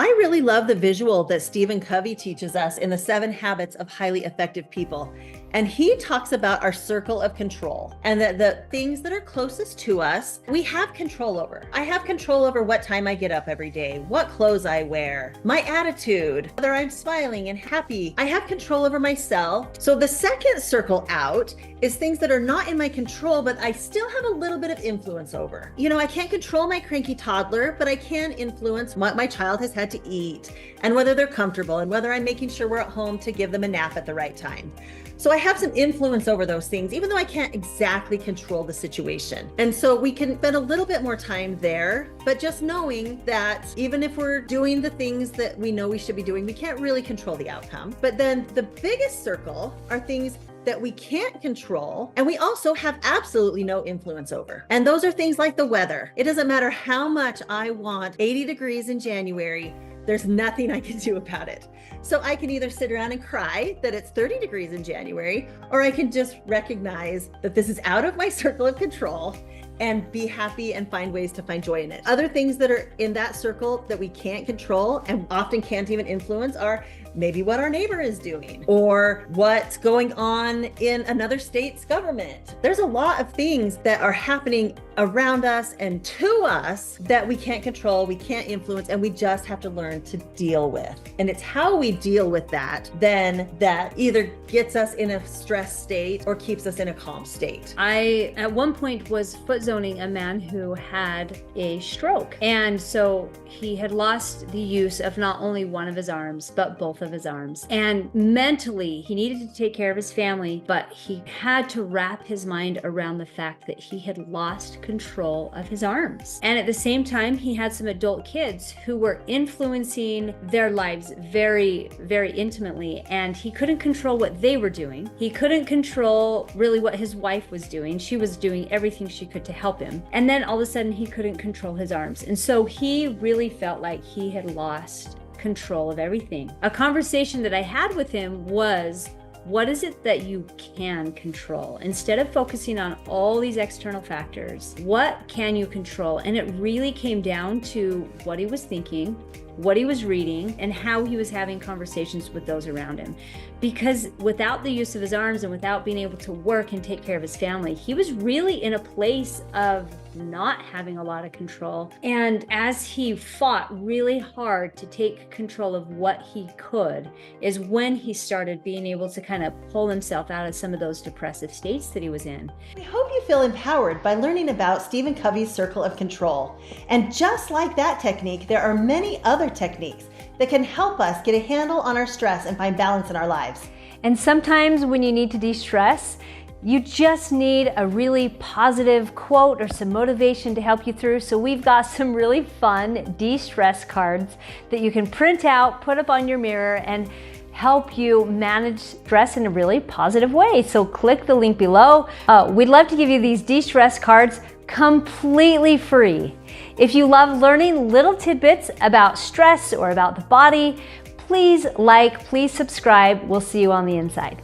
I really love the visual that Stephen Covey teaches us in the 7 Habits of Highly Effective People. And he talks about our circle of control and that the things that are closest to us, we have control over. I have control over what time I get up every day, what clothes I wear, my attitude, whether I'm smiling and happy. I have control over myself. So the second circle out is things that are not in my control, but I still have a little bit of influence over. I can't control my cranky toddler, but I can influence what my child has had to eat and whether they're comfortable and whether I'm making sure we're at home to give them a nap at the right time. So I have some influence over those things, even though I can't exactly control the situation. And so we can spend a little bit more time there, but just knowing that even if we're doing the things that we know we should be doing, we can't really control the outcome. But then the biggest circle are things that we can't control and we also have absolutely no influence over. And those are things like the weather. It doesn't matter how much I want 80 degrees in January, there's nothing I can do about it. So I can either sit around and cry that it's 30 degrees in January, or I can just recognize that this is out of my circle of control and be happy and find ways to find joy in it. Other things that are in that circle that we can't control and often can't even influence are maybe what our neighbor is doing or what's going on in another state's government. There's a lot of things that are happening around us and to us that we can't control, we can't influence, and we just have to learn to deal with. And it's how we deal with that then that either gets us in a stress state or keeps us in a calm state. I, at one point, was foot zoning a man who had a stroke. And so he had lost the use of not only one of his arms, but both of his arms. And mentally, he needed to take care of his family, but he had to wrap his mind around the fact that he had lost control of his arms. And at the same time, he had some adult kids who were influencing their lives very, very intimately. And he couldn't control what they were doing. He couldn't control really what his wife was doing. She was doing everything she could to help him. And then all of a sudden, he couldn't control his arms. And so he really felt like he had lost control of everything. A conversation that I had with him was, what is it that you can control? Instead of focusing on all these external factors, what can you control? And it really came down to what he was thinking, what he was reading, and how he was having conversations with those around him. Because without the use of his arms and without being able to work and take care of his family, he was really in a place of not having a lot of control. And as he fought really hard to take control of what he could, is when he started being able to kind of pull himself out of some of those depressive states that he was in. I hope you feel empowered by learning about Stephen Covey's circle of control. And just like that technique, there are many other techniques that can help us get a handle on our stress and find balance in our lives. And sometimes when you need to de-stress, you just need a really positive quote or some motivation to help you through. So we've got some really fun de-stress cards that you can print out, put up on your mirror, and help you manage stress in a really positive way. So click the link below. We'd love to give you these de-stress cards completely free. If you love learning little tidbits about stress or about the body, please like, please subscribe. We'll see you on the inside.